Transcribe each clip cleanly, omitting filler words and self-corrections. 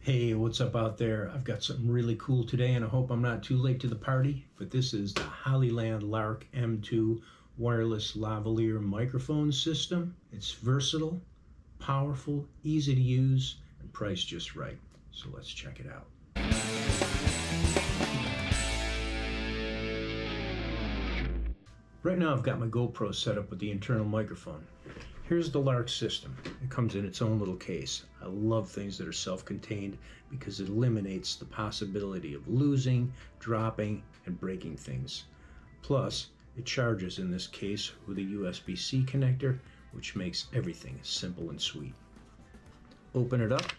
Hey, what's up out there? I've got something really cool today, and I hope I'm not too late to the party, but this is the Hollyland Lark M2 wireless lavalier microphone system. It's versatile, powerful, easy to use, and priced just right. So let's check it out. Right now I've got my GoPro set up with the internal microphone. Here's the Lark system. It comes in its own little case. I love things that are self-contained because it eliminates the possibility of losing, dropping, and breaking things. Plus, it charges in this case with a USB-C connector, which makes everything simple and sweet. Open it up.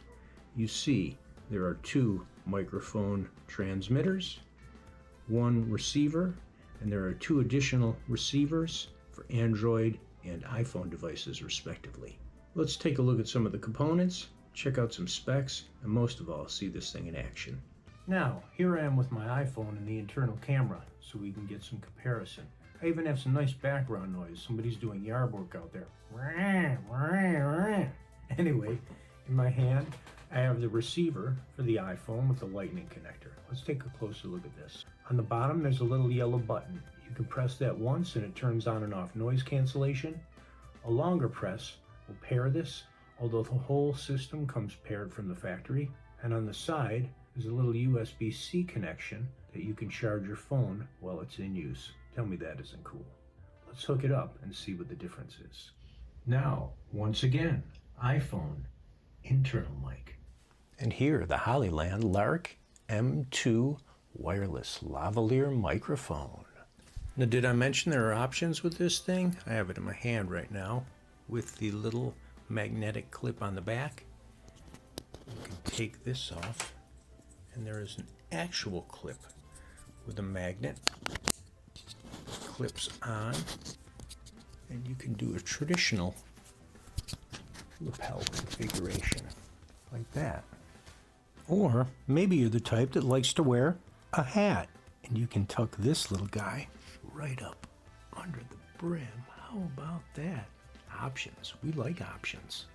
You see there are two microphone transmitters, one receiver, and there are two additional receivers for Android and iPhone devices respectively. Let's take a look at some of the components, check out some specs, and most of all, see this thing in action. Now, here I am with my iPhone and the internal camera, so we can get some comparison. I even have some nice background noise. Somebody's doing yard work out there. Anyway, in my hand, I have the receiver for the iPhone with the lightning connector. Let's take a closer look at this. On the bottom, there's a little yellow button. You can press that once and it turns on and off noise cancellation. A longer press will pair this, although the whole system comes paired from the factory. And on the side is a little USB-C connection that you can charge your phone while it's in use. Tell me that isn't cool. Let's hook it up and see what the difference is. Now, once again, iPhone, internal mic. And here, the Hollyland Lark M2 wireless lavalier microphone. Now, did I mention there are options with this thing? I have it in my hand right now with the little magnetic clip on the back. You can take this off, and there is an actual clip with a magnet. Clips on, and you can do a traditional lapel configuration like that. Or maybe you're the type that likes to wear a hat, and you can tuck this little guy right up under the brim. How about that? Options. We like options.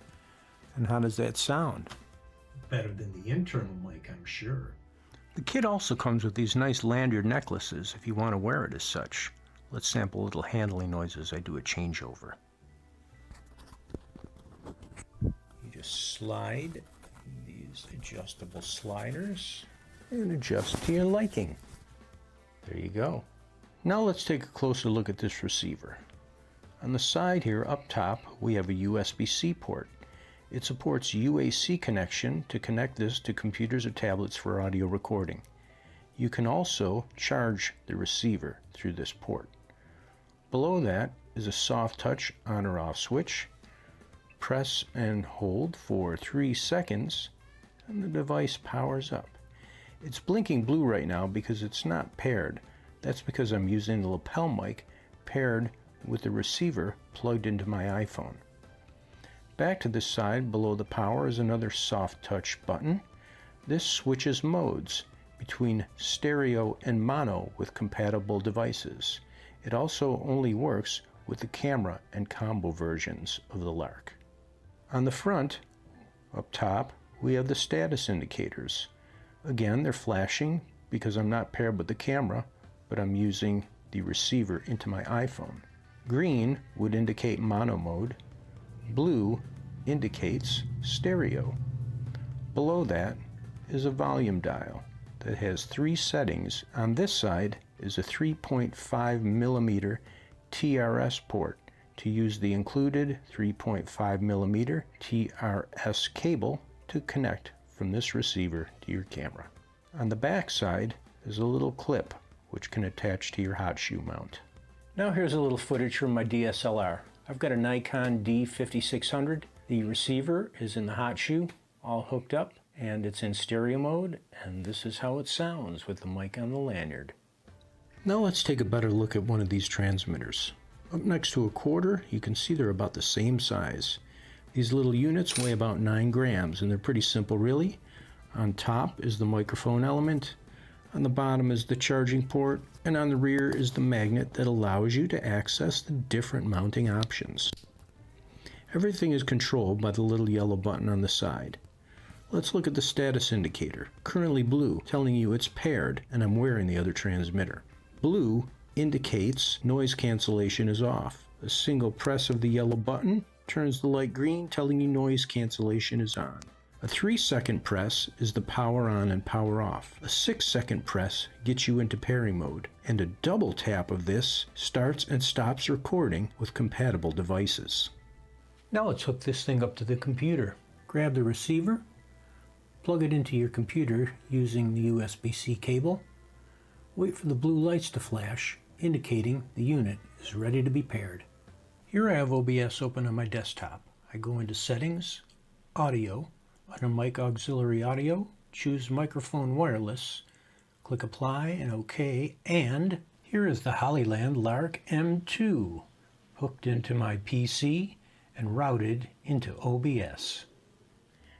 And how does that sound? Better than the internal mic, I'm sure. The kit also comes with these nice lanyard necklaces if you want to wear it as such. Let's sample a little handling noise as I do a changeover. You just slide these adjustable sliders and adjust to your liking. There you go. Now let's take a closer look at this receiver. On the side here up top we have a USB-C port. It supports UAC connection to connect this to computers or tablets for audio recording. You can also charge the receiver through this port. Below that is a soft touch on or off switch. Press and hold for 3 seconds and the device powers up. It's blinking blue right now because it's not paired. That's because I'm using the lapel mic paired with the receiver plugged into my iPhone. Back to this side below the power is another soft touch button. This switches modes between stereo and mono with compatible devices. It also only works with the camera and combo versions of the Lark. On the front, up top, we have the status indicators. Again, they're flashing because I'm not paired with the camera, but I'm using the receiver into my iPhone. Green would indicate mono mode. Blue indicates stereo. Below that is a volume dial that has 3 settings. On this side is a 3.5 millimeter TRS port to use the included 3.5 millimeter TRS cable to connect from this receiver to your camera. On the back side is a little clip which can attach to your hot shoe mount. Now here's a little footage from my DSLR. I've got a Nikon D5600. The receiver is in the hot shoe, all hooked up, and it's in stereo mode, and this is how it sounds with the mic on the lanyard. Now let's take a better look at one of these transmitters. Up next to a quarter, you can see they're about the same size. These little units weigh about 9 grams, and they're pretty simple really. On top is the microphone element, on the bottom is the charging port, and on the rear is the magnet that allows you to access the different mounting options. Everything is controlled by the little yellow button on the side. Let's look at the status indicator. Currently blue, telling you it's paired and I'm wearing the other transmitter. Blue indicates noise cancellation is off. A single press of the yellow button turns the light green, telling you noise cancellation is on. A 3-second press is the power on and power off. A 6-second press gets you into pairing mode, and a double tap of this starts and stops recording with compatible devices. Now let's hook this thing up to the computer. Grab the receiver, plug it into your computer using the USB-C cable. Wait for the blue lights to flash, indicating the unit is ready to be paired. Here I have OBS open on my desktop. I go into Settings, Audio. Under Mic Auxiliary Audio, choose Microphone Wireless, click Apply and OK, and here is the Hollyland Lark M2 hooked into my PC and routed into OBS.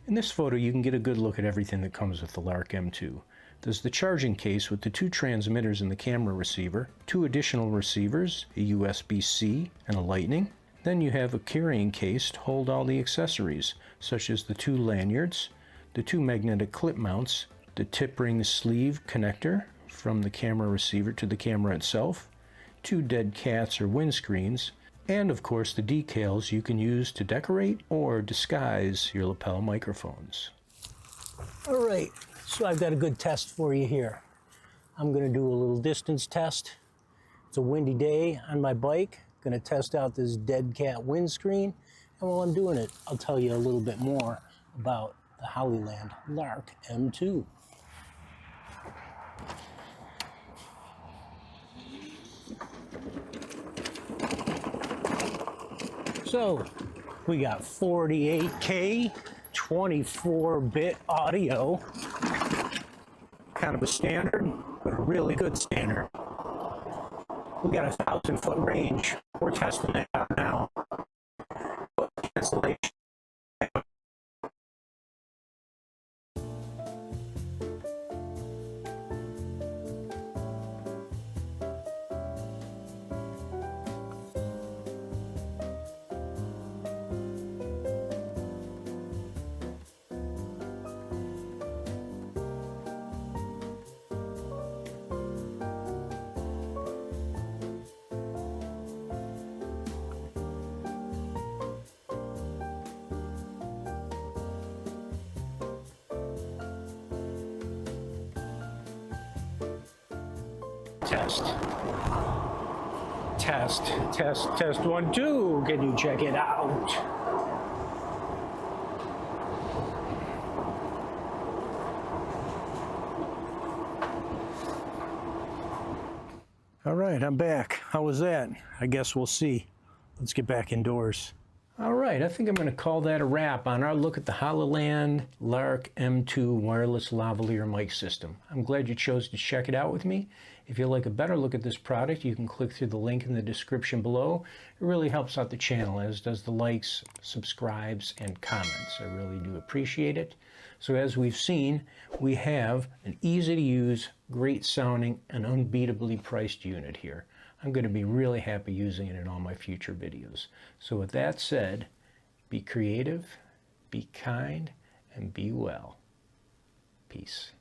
In this photo you can get a good look at everything that comes with the Lark M2. There's the charging case with the 2 transmitters and the camera receiver, 2 additional receivers, a USB-C and a Lightning. Then you have a carrying case to hold all the accessories, such as the 2 lanyards, the 2 magnetic clip mounts, the tip ring sleeve connector from the camera receiver to the camera itself, 2 dead cats or windscreens, and of course the decals you can use to decorate or disguise your lapel microphones. Alright, so I've got a good test for you here. I'm going to do a little distance test. It's a windy day on my bike. Going to test out this dead cat windscreen, and while I'm doing it, I'll tell you a little bit more about the Hollyland Lark M2. So, we got 48K, 24-bit audio, kind of a standard, but a really good standard. We got a 1,000-foot range. We're testing it out now. But cancellation. Test 1, 2. Can you check it out? All right, I'm back. How was that? I guess we'll see. Let's get back indoors. All right, I think I'm going to call that a wrap on our look at the Hollyland Lark M2 wireless lavalier mic system. I'm glad you chose to check it out with me. If you'd like a better look at this product, you can click through the link in the description below. It really helps out the channel, as does the likes, subscribes, and comments. I really do appreciate it. So as we've seen, we have an easy-to-use, great-sounding, and unbeatably priced unit here. I'm going to be really happy using it in all my future videos. So with that said, be creative, be kind, and be well. Peace.